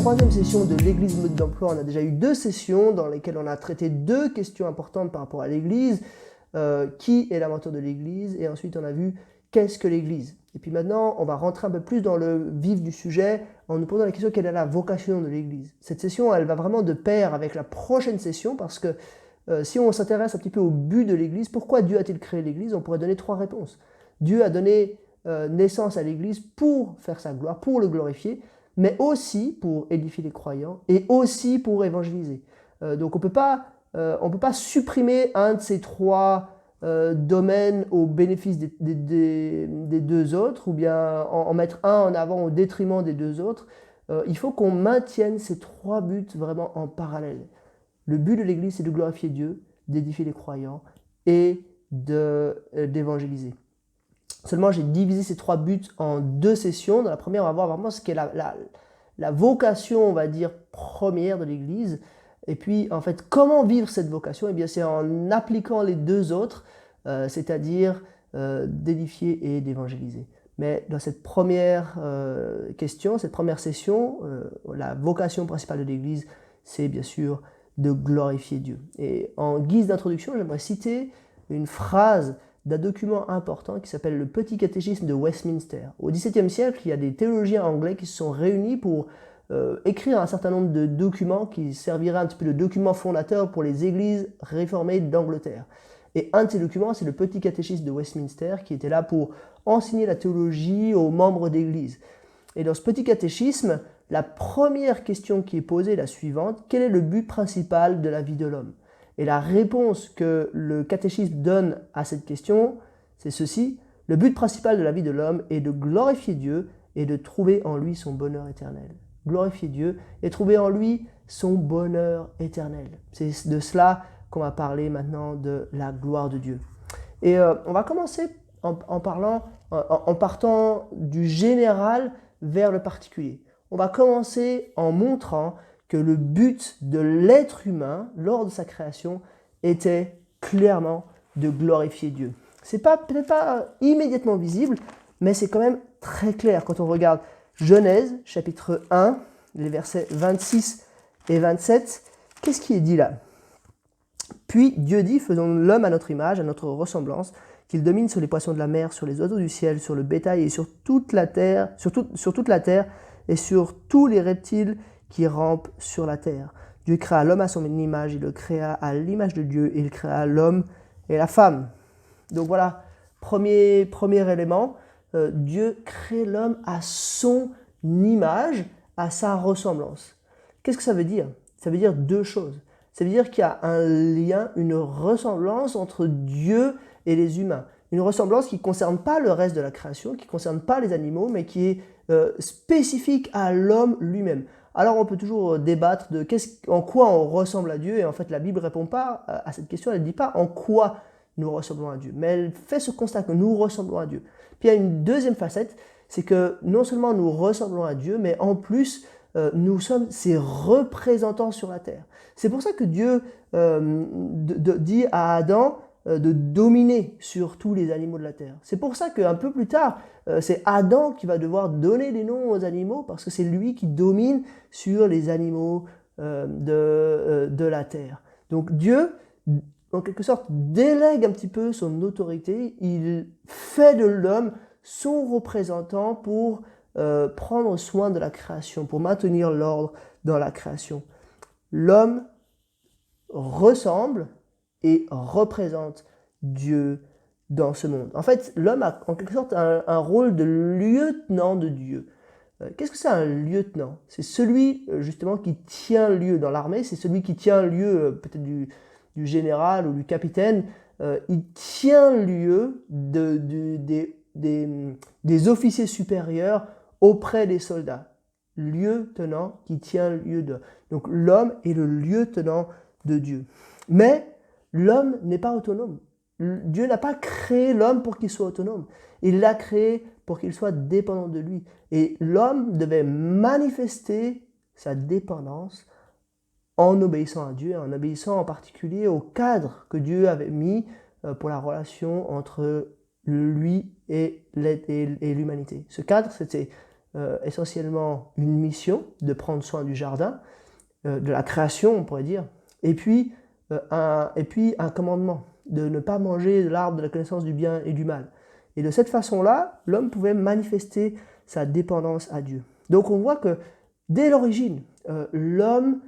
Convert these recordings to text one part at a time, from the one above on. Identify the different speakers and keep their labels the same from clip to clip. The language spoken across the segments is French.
Speaker 1: troisième session de l'Église mode d'emploi. On a déjà eu 2 sessions dans lesquelles on a traité 2 questions importantes par rapport à l'Église. Qui est l'inventeur de l'Église? Et ensuite, on a vu qu'est-ce que l'Église? Et puis maintenant, on va rentrer un peu plus dans le vif du sujet en nous posant la question quelle est la vocation de l'Église? Cette session, elle va vraiment de pair avec la prochaine session parce que si on s'intéresse un petit peu au but de l'Église, pourquoi Dieu a-t-il créé l'Église? On pourrait donner 3 réponses. Dieu a donné naissance à l'Église pour faire sa gloire, pour le glorifier, mais aussi pour édifier les croyants et aussi pour évangéliser. Donc on ne peut pas supprimer un de ces 3 domaines au bénéfice des 2 autres, ou bien en mettre un en avant au détriment des 2 autres. Il faut qu'on maintienne ces 3 buts vraiment en parallèle. Le but de l'Église, c'est de glorifier Dieu, d'édifier les croyants et d'évangéliser. Seulement, j'ai divisé ces 3 buts en 2 sessions. Dans la première, on va voir vraiment ce qu'est la vocation, on va dire, première de l'Église. Et puis, en fait, comment vivre cette vocation? Eh bien, c'est en appliquant les 2 autres, c'est-à-dire d'édifier et d'évangéliser. Mais dans cette première question, cette première session, la vocation principale de l'Église, c'est bien sûr de glorifier Dieu. Et en guise d'introduction, j'aimerais citer une phrase d'un document important qui s'appelle le Petit Catéchisme de Westminster. Au XVIIe siècle, il y a des théologiens anglais qui se sont réunis pour écrire un certain nombre de documents qui serviraient un petit peu de documents fondateurs pour les églises réformées d'Angleterre. Et un de ces documents, c'est le Petit Catéchisme de Westminster, qui était là pour enseigner la théologie aux membres d'église. Et dans ce Petit Catéchisme, la première question qui est posée est la suivante: quel est le but principal de la vie de l'homme? Et la réponse que le catéchisme donne à cette question, c'est ceci: le but principal de la vie de l'homme est de glorifier Dieu et de trouver en lui son bonheur éternel. Glorifier Dieu et trouver en lui son bonheur éternel. C'est de cela qu'on va parler maintenant, de la gloire de Dieu. Et on va commencer en partant du général vers le particulier. On va commencer en montrant que le but de l'être humain lors de sa création était clairement de glorifier Dieu. C'est peut-être pas immédiatement visible, mais c'est quand même très clair quand on regarde Genèse, chapitre 1, les versets 26 et 27. Qu'est-ce qui est dit là? Puis Dieu dit: faisons l'homme à notre image, à notre ressemblance, qu'il domine sur les poissons de la mer, sur les oiseaux du ciel, sur le bétail et sur toute la terre, sur toute la terre et sur tous les reptiles qui rampent sur la terre. Dieu créa l'homme à son image, il le créa à l'image de Dieu, et il créa l'homme et la femme. Donc voilà, premier élément, Dieu crée l'homme à son image, à sa ressemblance. Qu'est-ce que ça veut dire? Ça veut dire 2 choses. Ça veut dire qu'il y a un lien, une ressemblance entre Dieu et les humains. Une ressemblance qui ne concerne pas le reste de la création, qui ne concerne pas les animaux, mais qui est spécifique à l'homme lui-même. Alors on peut toujours débattre de en quoi on ressemble à Dieu, et en fait la Bible ne répond pas à cette question, elle ne dit pas en quoi nous ressemblons à Dieu, mais elle fait ce constat que nous ressemblons à Dieu. Puis il y a une deuxième facette, c'est que non seulement nous ressemblons à Dieu, mais en plus nous sommes ses représentants sur la terre. C'est pour ça que Dieu dit à Adam de dominer sur tous les animaux de la terre. C'est pour ça qu'un peu plus tard, c'est Adam qui va devoir donner des noms aux animaux, parce que c'est lui qui domine sur les animaux de la terre. Donc Dieu, en quelque sorte, délègue un petit peu son autorité, il fait de l'homme son représentant pour prendre soin de la création, pour maintenir l'ordre dans la création. L'homme ressemble et représente Dieu dans ce monde. En fait, l'homme a en quelque sorte un rôle de lieutenant de Dieu. Qu'est-ce que c'est un lieutenant? C'est celui justement qui tient lieu dans l'armée, c'est celui qui tient lieu peut-être du général ou du capitaine. Il tient lieu des officiers supérieurs auprès des soldats. Lieutenant qui tient lieu de. Donc l'homme est le lieutenant de Dieu. Mais l'homme n'est pas autonome. Dieu n'a pas créé l'homme pour qu'il soit autonome. Il l'a créé pour qu'il soit dépendant de lui. Et l'homme devait manifester sa dépendance en obéissant à Dieu, en obéissant en particulier au cadre que Dieu avait mis pour la relation entre lui et l'humanité. Ce cadre, c'était essentiellement une mission de prendre soin du jardin, de la création, on pourrait dire, et puis un commandement de ne pas manger de l'arbre de la connaissance du bien et du mal. Et de cette façon-là, l'homme pouvait manifester sa dépendance à Dieu. Donc on voit que dès l'origine, l'homme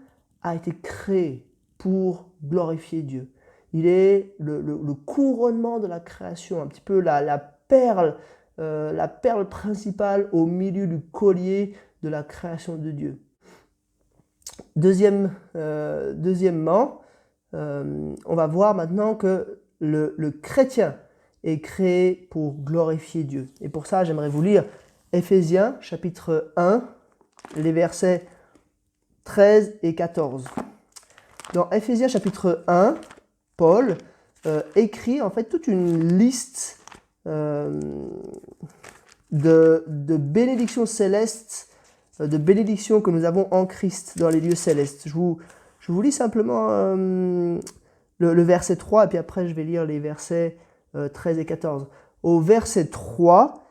Speaker 1: a été créé pour glorifier Dieu. Il est le couronnement de la création, un petit peu la perle principale au milieu du collier de la création de Dieu. Deuxièmement, on va voir maintenant que le chrétien est créé pour glorifier Dieu. Et pour ça, j'aimerais vous lire Éphésiens chapitre 1, les versets 13 et 14. Dans Éphésiens chapitre 1, Paul écrit en fait toute une liste de bénédictions célestes, de bénédictions que nous avons en Christ dans les lieux célestes. Je vous lis simplement le verset 3 et puis après je vais lire les versets 13 et 14. Au verset 3,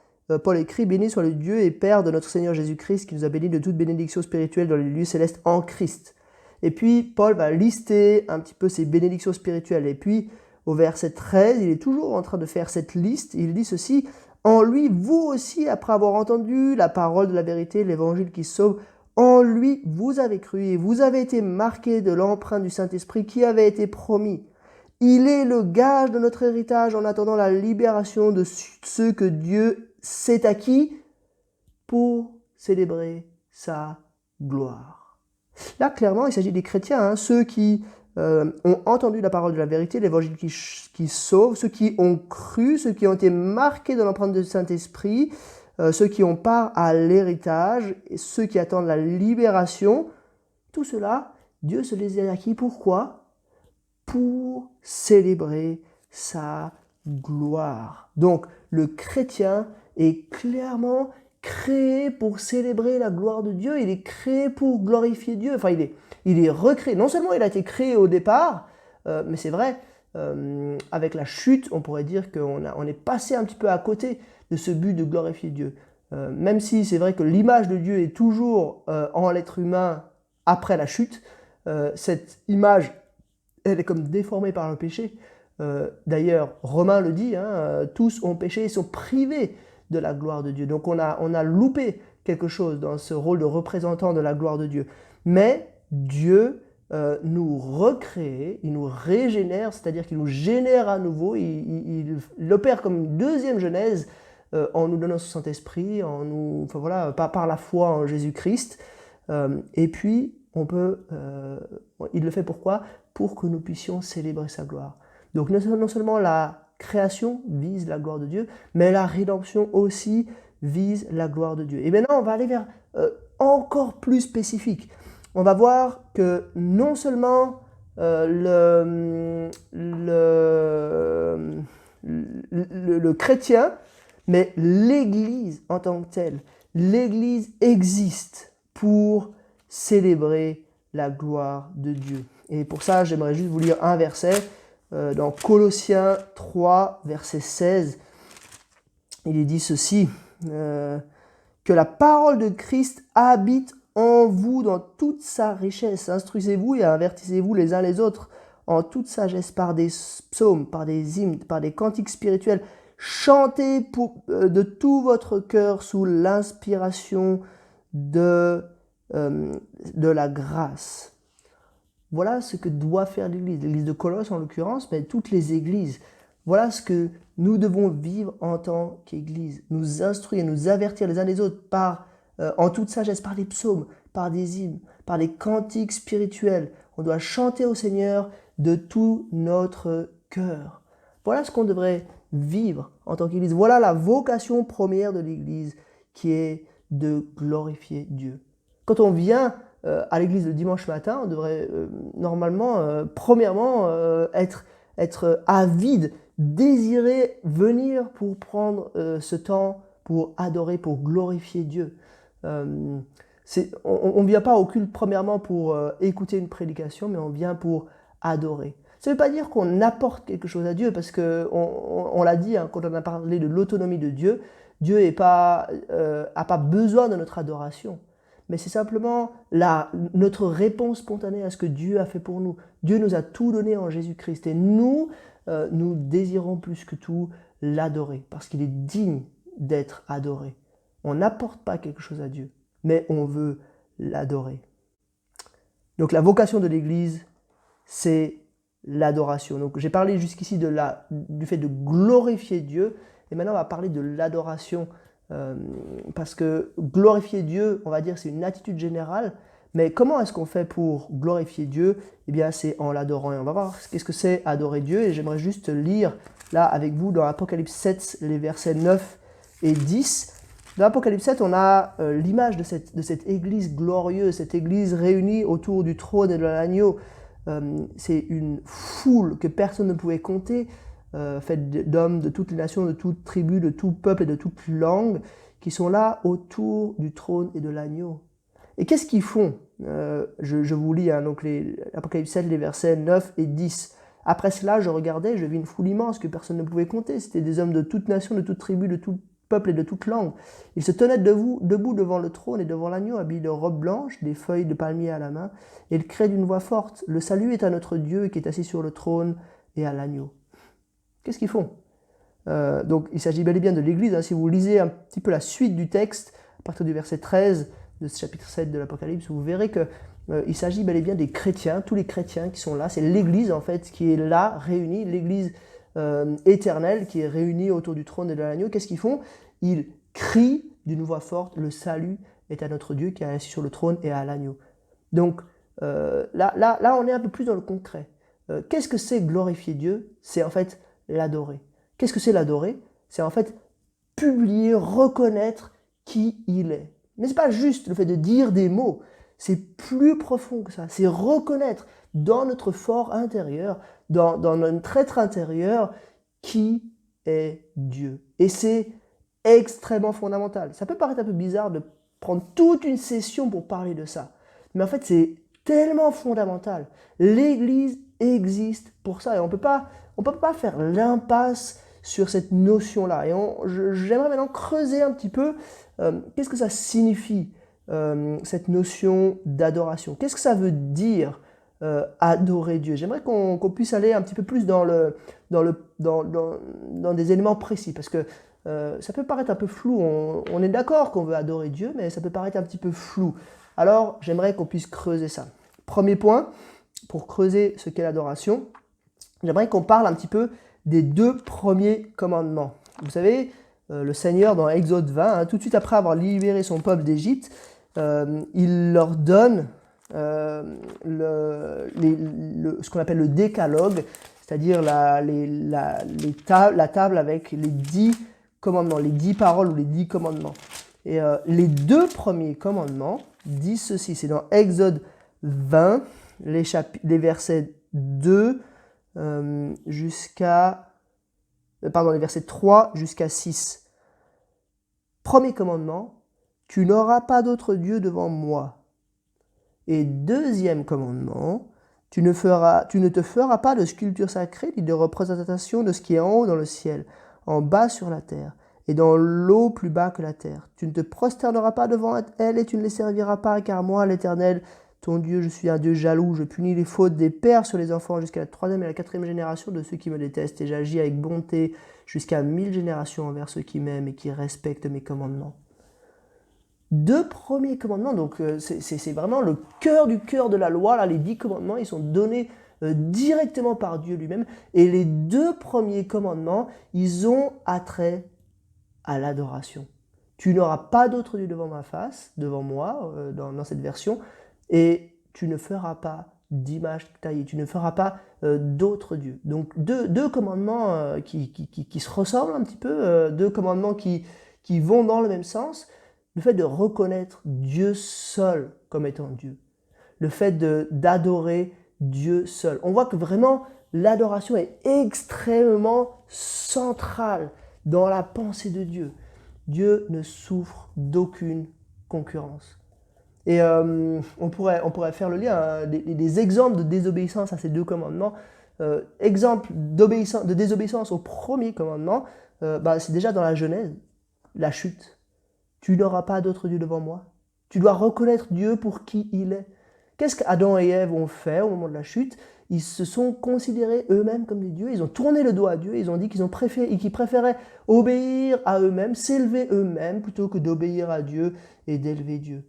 Speaker 1: Paul écrit « Béni soit le Dieu et Père de notre Seigneur Jésus-Christ qui nous a bénis de toute bénédiction spirituelle dans les lieux célestes en Christ. » Et puis Paul va lister un petit peu ces bénédictions spirituelles. Et puis au verset 13, il est toujours en train de faire cette liste. Il dit ceci « En lui, vous aussi, après avoir entendu la parole de la vérité, l'évangile qui sauve, en lui, vous avez cru et vous avez été marqués de l'empreinte du Saint-Esprit qui avait été promis. Il est le gage de notre héritage en attendant la libération de ceux que Dieu s'est acquis pour célébrer sa gloire. » Là, clairement, il s'agit des chrétiens, ceux qui ont entendu la parole de la vérité, l'évangile qui sauve, ceux qui ont cru, ceux qui ont été marqués de l'empreinte du Saint-Esprit, ceux qui ont part à l'héritage, et ceux qui attendent la libération. Tout cela, Dieu se les a acquis. Pourquoi ? Pour célébrer sa gloire. Donc, le chrétien est clairement créé pour célébrer la gloire de Dieu. Il est créé pour glorifier Dieu. Enfin, il est recréé. Non seulement il a été créé au départ, mais c'est vrai, avec la chute, on pourrait dire qu'on est passé un petit peu à côté de ce but de glorifier Dieu. Même si c'est vrai que l'image de Dieu est toujours en l'être humain après la chute, cette image, elle est comme déformée par le péché. D'ailleurs, Romain le dit, tous ont péché et sont privés de la gloire de Dieu. Donc on a loupé quelque chose dans ce rôle de représentant de la gloire de Dieu. Mais Dieu nous recrée, il nous régénère, c'est-à-dire qu'il nous génère à nouveau, il opère comme une deuxième genèse en nous donnant son Saint-Esprit, par la foi en Jésus-Christ. Et puis, il le fait pourquoi ? Pour que nous puissions célébrer sa gloire. Donc non seulement la création vise la gloire de Dieu, mais la rédemption aussi vise la gloire de Dieu. Et maintenant, on va aller vers encore plus spécifique. On va voir que non seulement le chrétien, mais l'Église en tant que telle, l'Église existe pour célébrer la gloire de Dieu. Et pour ça, j'aimerais juste vous lire un verset dans Colossiens 3, verset 16. Il est dit ceci, que la parole de Christ habite en vous dans toute sa richesse. Instruisez-vous et avertissez-vous les uns les autres en toute sagesse par des psaumes, par des hymnes, par des cantiques spirituels. Chantez de tout votre cœur sous l'inspiration de la grâce. Voilà ce que doit faire l'Église. L'Église de Colosse en l'occurrence, mais toutes les églises. Voilà ce que nous devons vivre en tant qu'Église. Nous instruire, nous avertir les uns les autres en toute sagesse, par des psaumes, par des hymnes, par des cantiques spirituels. On doit chanter au Seigneur de tout notre cœur. Voilà ce qu'on devrait vivre en tant qu'Église. Voilà la vocation première de l'Église qui est de glorifier Dieu. Quand on vient à l'église le dimanche matin, on devrait normalement, premièrement, être avide, désirer venir pour prendre ce temps pour adorer, pour glorifier Dieu. On ne vient pas au culte premièrement pour écouter une prédication, mais on vient pour adorer. Ça ne veut pas dire qu'on apporte quelque chose à Dieu, parce qu'on l'a dit, quand on a parlé de l'autonomie de Dieu, Dieu n'a pas besoin de notre adoration. Mais c'est simplement notre réponse spontanée à ce que Dieu a fait pour nous. Dieu nous a tout donné en Jésus-Christ. Et nous désirons plus que tout l'adorer, parce qu'il est digne d'être adoré. On n'apporte pas quelque chose à Dieu, mais on veut l'adorer. Donc la vocation de l'Église, c'est l'adoration. Donc j'ai parlé jusqu'ici du fait de glorifier Dieu, et maintenant on va parler de l'adoration, parce que glorifier Dieu, on va dire, c'est une attitude générale, mais comment est-ce qu'on fait pour glorifier Dieu? Eh bien, c'est en l'adorant. Et on va voir qu'est-ce que c'est adorer Dieu, et j'aimerais juste lire là avec vous dans Apocalypse 7, les versets 9 et 10. Dans Apocalypse 7, on a l'image de cette église glorieuse, cette église réunie autour du trône et de l'agneau. C'est une foule que personne ne pouvait compter, faite d'hommes de toutes les nations, de toutes tribus, de tout peuple et de toute langue, qui sont là autour du trône et de l'agneau. Et qu'est-ce qu'ils font? Je vous lis donc Apocalypse 7, les versets 9 et 10. Après cela, je regardais, je vis une foule immense que personne ne pouvait compter. C'était des hommes de toutes nations, de toutes tribus, de tout peuple et de toute langue. Ils se tenaient debout devant le trône et devant l'agneau, habillés de robes blanches, des feuilles de palmier à la main, et ils criaient d'une voix forte: le salut est à notre Dieu qui est assis sur le trône et à l'agneau. Qu'est-ce qu'ils font? Donc il s'agit bel et bien de l'Église. Si vous lisez un petit peu la suite du texte, à partir du verset 13 de ce chapitre 7 de l'Apocalypse, vous verrez qu'il s'agit bel et bien des chrétiens, tous les chrétiens qui sont là. C'est l'Église en fait qui est là, réunie, l'Église éternelle qui est réunie autour du trône et de l'agneau. Qu'est-ce qu'ils font? Ils crient d'une voix forte: le salut est à notre Dieu qui est assis sur le trône et à l'agneau. Donc là, on est un peu plus dans le concret. Qu'est-ce que c'est glorifier Dieu? C'est en fait l'adorer. Qu'est-ce que c'est l'adorer? C'est en fait publier, reconnaître qui il est. Mais ce n'est pas juste le fait de dire des mots, c'est plus profond que ça. C'est reconnaître dans notre fort intérieur, dans notre être intérieur, qui est Dieu. Et c'est extrêmement fondamental. Ça peut paraître un peu bizarre de prendre toute une session pour parler de ça, mais en fait c'est tellement fondamental. L'Église existe pour ça, et on peut pas faire l'impasse sur cette notion-là. Et j'aimerais maintenant creuser un petit peu qu'est-ce que ça signifie, cette notion d'adoration. Qu'est-ce que ça veut dire adorer Dieu? J'aimerais qu'on puisse aller un petit peu plus dans des éléments précis, parce que ça peut paraître un peu flou. On est d'accord qu'on veut adorer Dieu, mais ça peut paraître un petit peu flou. Alors, j'aimerais qu'on puisse creuser ça. Premier point, pour creuser ce qu'est l'adoration, j'aimerais qu'on parle un petit peu des 2 premiers commandements. Vous savez, le Seigneur, dans Exode 20, tout de suite après avoir libéré son peuple d'Égypte, il leur donne ce qu'on appelle le décalogue, c'est-à-dire la table avec les 10 commandements, les 10 paroles ou les 10 commandements. Et les 2 premiers commandements disent ceci, c'est dans Exode 20, les versets 2 les versets 3 jusqu'à 6. Premier commandement: tu n'auras pas d'autre Dieu devant moi. Et deuxième commandement: tu ne te feras pas de sculpture sacrée ni de représentation de ce qui est en haut dans le ciel, en bas sur la terre, et dans l'eau plus bas que la terre. Tu ne te prosterneras pas devant elles et tu ne les serviras pas, car moi, l'Éternel, ton Dieu, je suis un Dieu jaloux. Je punis les fautes des pères sur les enfants jusqu'à la 3e et la 4e génération de ceux qui me détestent, et j'agis avec bonté jusqu'à 1000 générations envers ceux qui m'aiment et qui respectent mes commandements. 2 premiers commandements, donc c'est vraiment le cœur du cœur de la loi. Là, les 10 commandements, ils sont donnés directement par Dieu lui-même. Et les 2 premiers commandements, ils ont attrait à l'adoration. Tu n'auras pas d'autre Dieu devant ma face, devant moi, dans cette version, et tu ne feras pas d'image taillée, tu ne feras pas d'autres dieux. Donc deux commandements qui se ressemblent un petit peu, 2 commandements qui vont dans le même sens. Le fait de reconnaître Dieu seul comme étant Dieu. Le fait d'adorer Dieu seul. On voit que vraiment l'adoration est extrêmement centrale dans la pensée de Dieu. Dieu ne souffre d'aucune concurrence. Et on pourrait faire le lien, des exemples de désobéissance à ces 2 commandements. Exemple de désobéissance au premier commandement, c'est déjà dans la Genèse. la chute. Tu n'auras pas d'autre Dieu devant moi. Tu dois reconnaître Dieu pour qui il est. Qu'est-ce qu'Adam et Ève ont fait au moment de la chute? Ils se sont considérés eux-mêmes comme des dieux. Ils ont tourné le dos à Dieu. Ils ont dit qu'ils préféraient obéir à eux-mêmes, s'élever eux-mêmes, plutôt que d'obéir à Dieu et d'élever Dieu.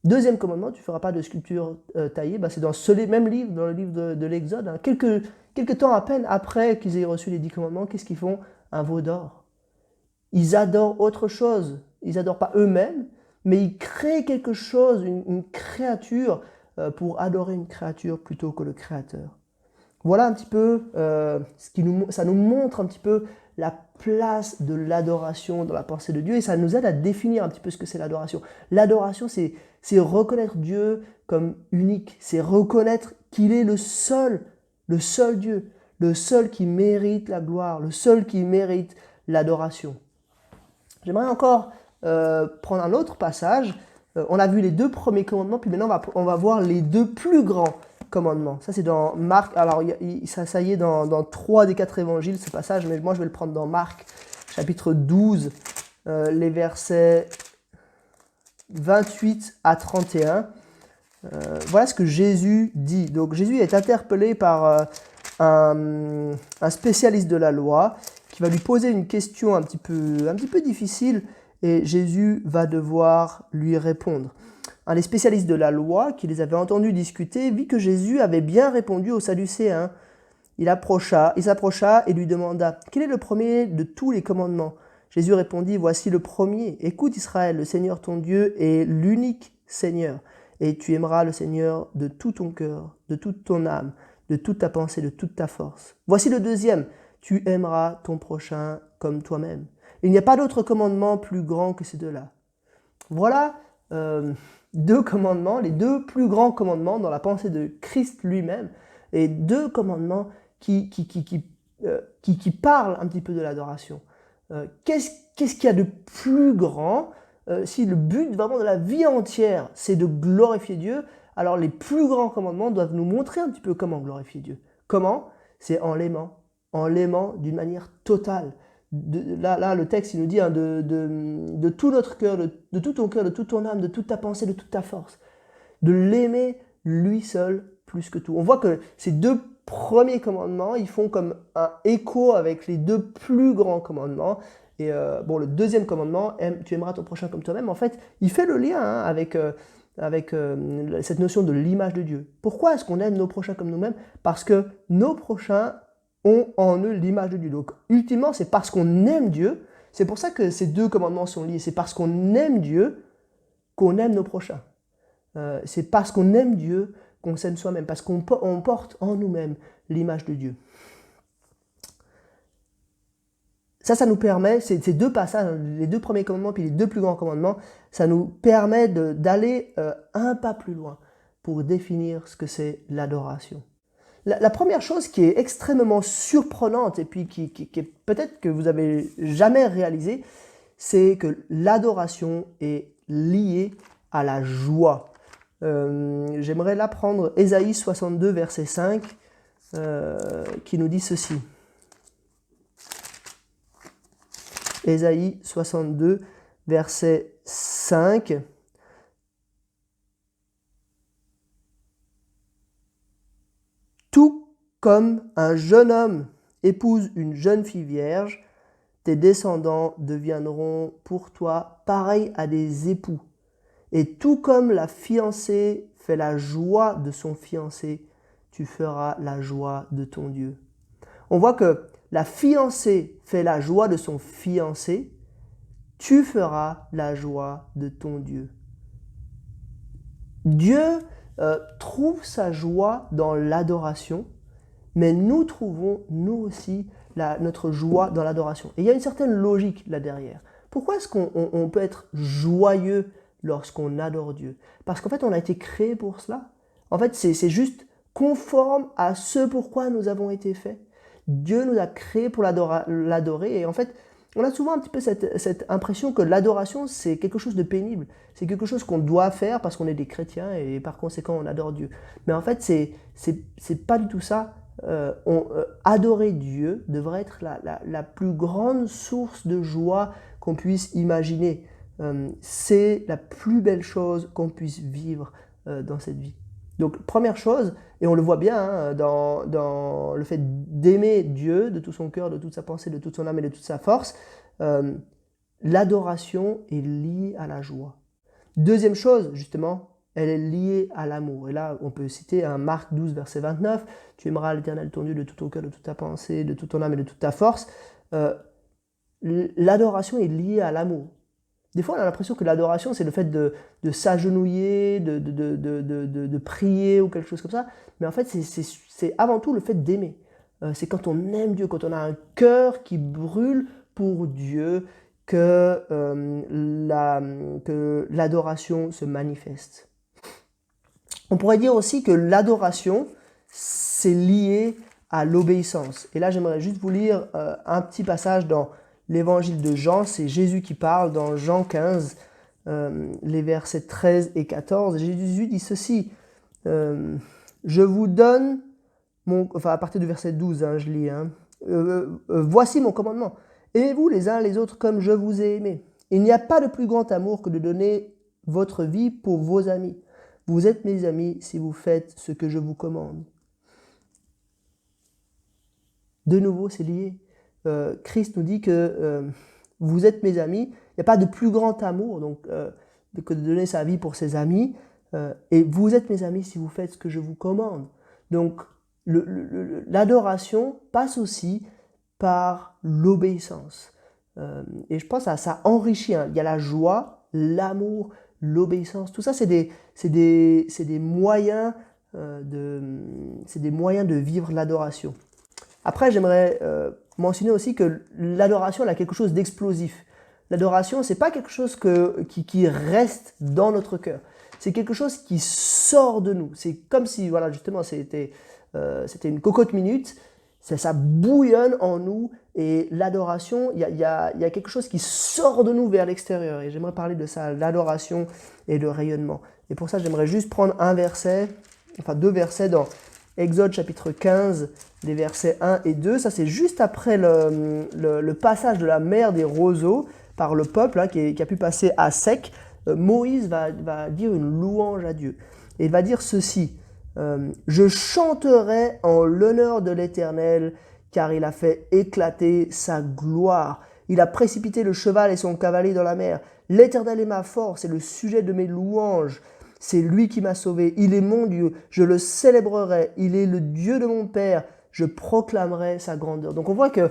Speaker 1: Deuxième commandement, tu ne feras pas de sculpture taillée. C'est dans ce même livre, dans le livre de l'Exode. Hein. Quelques temps à peine après qu'ils aient reçu les 10 commandements, qu'est-ce qu'ils font? Un veau d'or. Ils adorent autre chose. Ils n'adorent pas eux-mêmes, mais ils créent quelque chose, une créature, pour adorer une créature plutôt que le Créateur. Voilà un petit peu, ça nous montre un petit peu la place de l'adoration dans la pensée de Dieu, et ça nous aide à définir un petit peu ce que c'est l'adoration. L'adoration, c'est reconnaître Dieu comme unique, c'est reconnaître qu'il est le seul Dieu, le seul qui mérite la gloire, le seul qui mérite l'adoration. J'aimerais encore prendre un autre passage. On a vu les 2 premiers commandements, puis maintenant on va voir les 2 plus grands commandements. Ça c'est dans Marc, alors ça y est dans 3 des 4 évangiles ce passage, mais moi je vais le prendre dans Marc, chapitre 12, les versets 28 à 31. Voilà ce que Jésus dit. Donc Jésus est interpellé par un spécialiste de la loi qui va lui poser une question un petit peu difficile, et Jésus va devoir lui répondre. Un des spécialistes de la loi, qui les avait entendus discuter, vit que Jésus avait bien répondu aux Sadducéens. Il s'approcha et lui demanda « Quel est le premier de tous les commandements ?» Jésus répondit « Voici le premier. Écoute Israël, le Seigneur ton Dieu est l'unique Seigneur. Et tu aimeras le Seigneur de tout ton cœur, de toute ton âme, de toute ta pensée, de toute ta force. Voici le deuxième. Tu aimeras ton prochain comme toi-même. Il n'y a pas d'autre commandement plus grand que ces 2-là. » Voilà 2 commandements, les 2 plus grands commandements dans la pensée de Christ lui-même, et 2 commandements qui parlent un petit peu de l'adoration. Qu'est-ce qu'il y a de plus grand si le but vraiment de la vie entière, c'est de glorifier Dieu, alors les plus grands commandements doivent nous montrer un petit peu comment glorifier Dieu. Comment? C'est en l'aimant d'une manière totale. Là, le texte, il nous dit de tout notre cœur, de tout ton cœur, de toute ton âme, de toute ta pensée, de toute ta force. De l'aimer lui seul plus que tout. On voit que ces 2 premiers commandements, ils font comme un écho avec les 2 plus grands commandements. Et le deuxième commandement, tu aimeras ton prochain comme toi-même, en fait, il fait le lien avec cette notion de l'image de Dieu. Pourquoi est-ce qu'on aime nos prochains comme nous-mêmes? Parce que nos prochains ont en eux l'image de Dieu. Donc, ultimement, c'est parce qu'on aime Dieu, c'est pour ça que ces 2 commandements sont liés. C'est parce qu'on aime Dieu qu'on aime nos prochains. C'est parce qu'on aime Dieu qu'on s'aime soi-même, parce qu'on porte en nous-mêmes l'image de Dieu. Ça nous permet, ces 2 passages, les 2 premiers commandements puis les 2 plus grands commandements, ça nous permet d'aller un pas plus loin pour définir ce que c'est l'adoration. La première chose qui est extrêmement surprenante et puis qui est peut-être que vous n'avez jamais réalisé, c'est que l'adoration est liée à la joie. J'aimerais là prendre Ésaïe 62, verset 5, qui nous dit ceci. Ésaïe 62, verset 5. Tout comme un jeune homme épouse une jeune fille vierge, tes descendants deviendront pour toi pareils à des époux. Et tout comme la fiancée fait la joie de son fiancé, tu feras la joie de ton Dieu. On voit que la fiancée fait la joie de son fiancé, tu feras la joie de ton Dieu. Dieu trouve sa joie dans l'adoration, mais nous trouvons, nous aussi, notre joie dans l'adoration. Et il y a une certaine logique là derrière. Pourquoi est-ce qu'on peut être joyeux lorsqu'on adore Dieu? Parce qu'en fait, on a été créé pour cela. En fait, c'est juste conforme à ce pourquoi nous avons été faits. Dieu nous a créés pour l'adorer. Et en fait, on a souvent un petit peu cette impression que l'adoration, c'est quelque chose de pénible. C'est quelque chose qu'on doit faire parce qu'on est des chrétiens et par conséquent, on adore Dieu. Mais en fait, c'est pas du tout ça. adorer Dieu devrait être la plus grande source de joie qu'on puisse imaginer. C'est la plus belle chose qu'on puisse vivre dans cette vie. Donc, première chose, et on le voit bien hein, dans le fait d'aimer Dieu de tout son cœur, de toute sa pensée, de toute son âme et de toute sa force, l'adoration est liée à la joie. Deuxième chose, justement, elle est liée à l'amour. Et là, on peut citer un Marc 12, verset 29, « Tu aimeras l'Éternel ton Dieu de tout ton cœur, de toute ta pensée, de toute ton âme et de toute ta force. » L'adoration est liée à l'amour. Des fois, on a l'impression que l'adoration, c'est le fait de s'agenouiller, de prier ou quelque chose comme ça. Mais en fait, c'est avant tout le fait d'aimer. C'est quand on aime Dieu, quand on a un cœur qui brûle pour Dieu, que l'adoration se manifeste. On pourrait dire aussi que l'adoration, c'est lié à l'obéissance. Et là, j'aimerais juste vous lire un petit passage dans l'évangile de Jean. C'est Jésus qui parle dans Jean 15, les versets 13 et 14. Jésus dit ceci, je vous donne, à partir du verset 12, hein, je lis, hein, voici mon commandement. Aimez-vous les uns les autres comme je vous ai aimé. Il n'y a pas de plus grand amour que de donner votre vie pour vos amis. Vous êtes mes amis si vous faites ce que je vous commande. De nouveau, c'est lié. Christ nous dit que vous êtes mes amis. Il n'y a pas de plus grand amour donc, que de donner sa vie pour ses amis. Et vous êtes mes amis si vous faites ce que je vous commande. Donc, l'adoration passe aussi par l'obéissance. Et je pense que ça enrichit. Hein. Il y a la joie, l'amour, l'obéissance. Tout ça, c'est des moyens de vivre l'adoration. Après, j'aimerais mentionner aussi que l'adoration, elle a quelque chose d'explosif. L'adoration, c'est pas quelque chose qui reste dans notre cœur. C'est quelque chose qui sort de nous. C'est comme si, voilà, justement, c'était une cocotte minute. Ça bouillonne en nous et l'adoration, il y a quelque chose qui sort de nous vers l'extérieur. Et j'aimerais parler de ça, l'adoration et le rayonnement. Et pour ça, j'aimerais juste prendre deux versets dans Exode chapitre 15, les versets 1 et 2. Ça, c'est juste après le passage de la mer des roseaux par le peuple hein, qui a pu passer à sec. Moïse va dire une louange à Dieu. Et il va dire ceci. Je chanterai en l'honneur de l'Éternel, car il a fait éclater sa gloire. Il a précipité le cheval et son cavalier dans la mer. L'Éternel est ma force et le sujet de mes louanges. C'est lui qui m'a sauvé. Il est mon Dieu. Je le célébrerai. Il est le Dieu de mon Père. Je proclamerai sa grandeur. Donc on voit que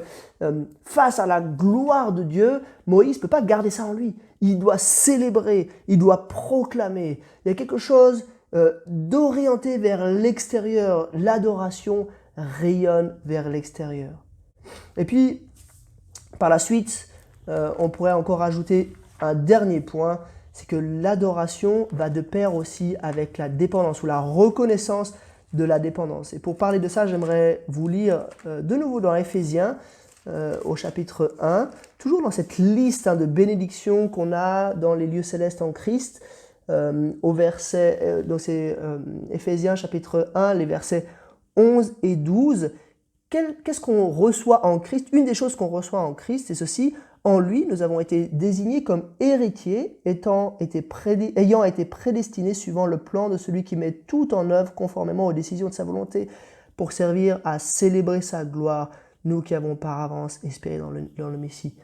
Speaker 1: face à la gloire de Dieu, Moïse ne peut pas garder ça en lui. Il doit célébrer. Il doit proclamer. Il y a quelque chose d'orienter vers l'extérieur. L'adoration rayonne vers l'extérieur. Et puis, par la suite, on pourrait encore ajouter un dernier point, c'est que l'adoration va de pair aussi avec la dépendance ou la reconnaissance de la dépendance. Et pour parler de ça, j'aimerais vous lire de nouveau dans Éphésiens, au chapitre 1, toujours dans cette liste de bénédictions qu'on a dans les lieux célestes en Christ, au verset, donc c'est Éphésiens chapitre 1, les versets 11 et 12. Qu'est-ce qu'on reçoit en Christ? Une des choses qu'on reçoit en Christ, c'est ceci. En lui, nous avons été désignés comme héritiers, ayant été prédestinés suivant le plan de celui qui met tout en œuvre conformément aux décisions de sa volonté pour servir à célébrer sa gloire, nous qui avons par avance espéré dans le Messie.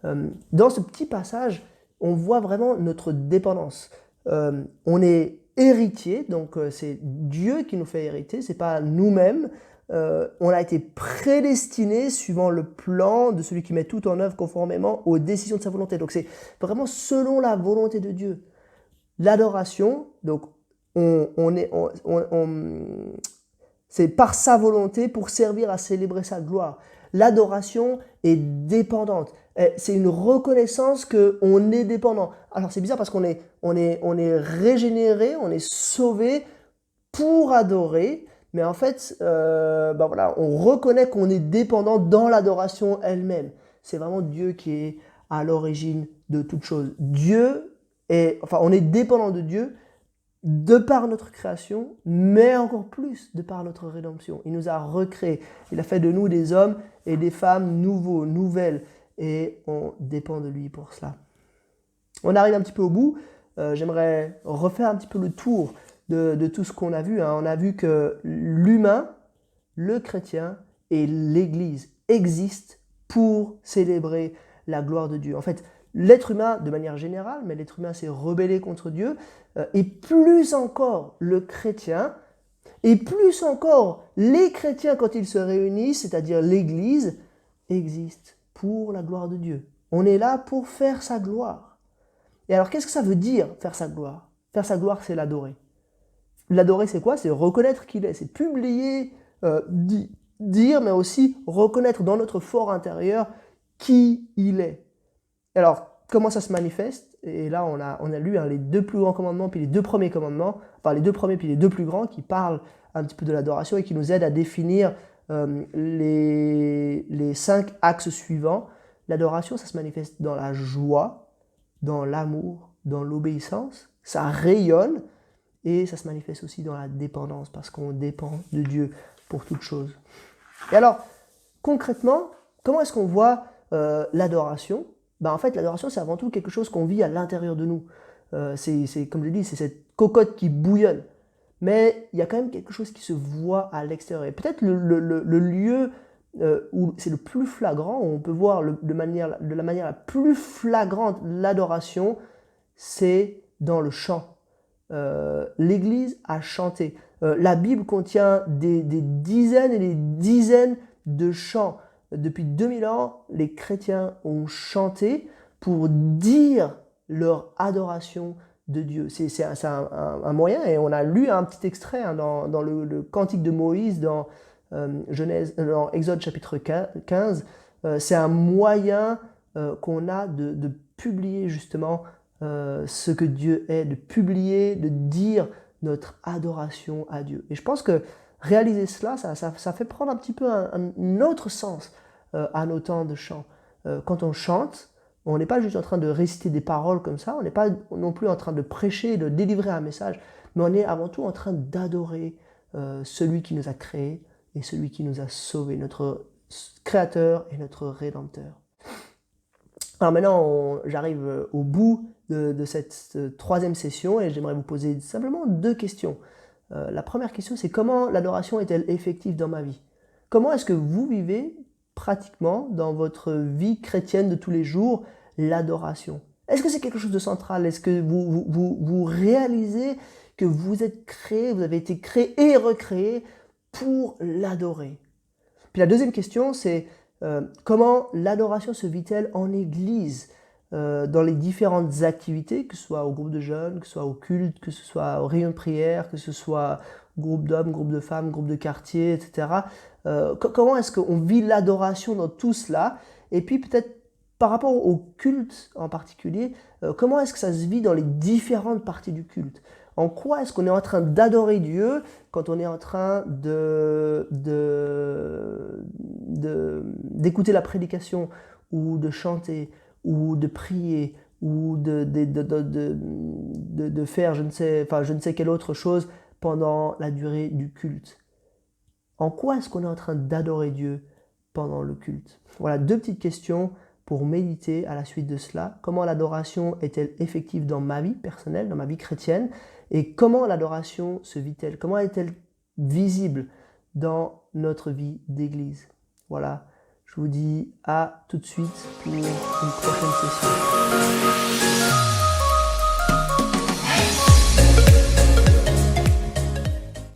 Speaker 1: Dans ce petit passage, on voit vraiment notre dépendance. On est héritier, donc c'est Dieu qui nous fait hériter, c'est pas nous-mêmes. On a été prédestinés suivant le plan de celui qui met tout en œuvre conformément aux décisions de sa volonté. Donc c'est vraiment selon la volonté de Dieu. L'adoration, donc c'est par sa volonté pour servir à célébrer sa gloire. L'adoration est dépendante. C'est une reconnaissance qu'on est dépendant. Alors c'est bizarre parce qu'on est régénéré, on est sauvé pour adorer. Mais en fait, on reconnaît qu'on est dépendant dans l'adoration elle-même. C'est vraiment Dieu qui est à l'origine de toute chose. On est dépendant de Dieu de par notre création, mais encore plus de par notre rédemption. Il nous a recréés. Il a fait de nous des hommes et des femmes nouveaux, nouvelles, et on dépend de lui pour cela. On arrive un petit peu au bout. J'aimerais refaire un petit peu le tour de tout ce qu'on a vu. On a vu que l'humain, le chrétien et l'Église existent pour célébrer la gloire de Dieu. En fait, l'être humain, de manière générale, mais l'être humain s'est rebellé contre Dieu, et plus encore le chrétien, et plus encore les chrétiens quand ils se réunissent, c'est-à-dire l'Église, existent pour la gloire de Dieu. On est là pour faire sa gloire. Et alors, qu'est-ce que ça veut dire, faire sa gloire? Faire sa gloire, c'est l'adorer. L'adorer, c'est quoi? C'est reconnaître qu'il est, c'est publier, dire, mais aussi reconnaître dans notre fort intérieur qui il est. Alors, comment ça se manifeste? Et là, on a lu les deux plus grands commandements, puis les deux premiers commandements, enfin les deux premiers, puis les deux plus grands, qui parlent un petit peu de l'adoration et qui nous aident à définir les 5 axes suivants. L'adoration, ça se manifeste dans la joie, dans l'amour, dans l'obéissance, ça rayonne, et ça se manifeste aussi dans la dépendance, parce qu'on dépend de Dieu pour toute chose. Et alors, concrètement, comment est-ce qu'on voit l'adoration? En fait, l'adoration, c'est avant tout quelque chose qu'on vit à l'intérieur de nous. C'est comme je dis, c'est cette cocotte qui bouillonne. Mais il y a quand même quelque chose qui se voit à l'extérieur. Et peut-être le lieu où c'est le plus flagrant, où on peut voir de la manière la plus flagrante l'adoration, c'est dans le chant. L'Église a chanté. La Bible contient des dizaines et des dizaines de chants. Depuis 2000 ans, les chrétiens ont chanté pour dire leur adoration de Dieu. C'est un moyen, et on a lu un petit extrait dans le Cantique de Moïse, dans Exode chapitre 15. C'est un moyen qu'on a de publier justement ce que Dieu est, de publier, de dire notre adoration à Dieu. Et je pense que réaliser cela, ça fait prendre un petit peu un autre sens à nos temps de chant. Quand on chante, on n'est pas juste en train de réciter des paroles comme ça, on n'est pas non plus en train de prêcher, de délivrer un message, mais on est avant tout en train d'adorer celui qui nous a créés et celui qui nous a sauvés, notre Créateur et notre Rédempteur. Alors maintenant, j'arrive au bout de cette troisième session, et j'aimerais vous poser simplement 2 questions. La première question, c'est comment l'adoration est-elle effective dans ma vie? Comment est-ce que vous vivez pratiquement dans votre vie chrétienne de tous les jours l'adoration? Est-ce que c'est quelque chose de central? Est-ce que vous réalisez que vous êtes créé, vous avez été créé et recréé pour l'adorer? Puis la deuxième question, c'est comment l'adoration se vit-elle en Église, dans les différentes activités, que ce soit au groupe de jeunes, que ce soit au culte, que ce soit au rayon de prière, que ce soit groupe d'hommes, groupe de femmes, groupe de quartier, etc. Comment est-ce qu'on vit l'adoration dans tout cela? Et puis peut-être par rapport au culte en particulier, comment est-ce que ça se vit dans les différentes parties du culte? En quoi est-ce qu'on est en train d'adorer Dieu quand on est en train d'écouter la prédication, ou de chanter, ou de prier, ou de faire je ne sais quelle autre chose pendant la durée du culte? En quoi est-ce qu'on est en train d'adorer Dieu pendant le culte? Voilà 2 petites questions pour méditer à la suite de cela. Comment l'adoration est-elle effective dans ma vie personnelle, dans ma vie chrétienne? Et comment l'adoration se vit-elle? Comment est-elle visible dans notre vie d'église? Voilà, je vous dis à tout de suite pour une prochaine session.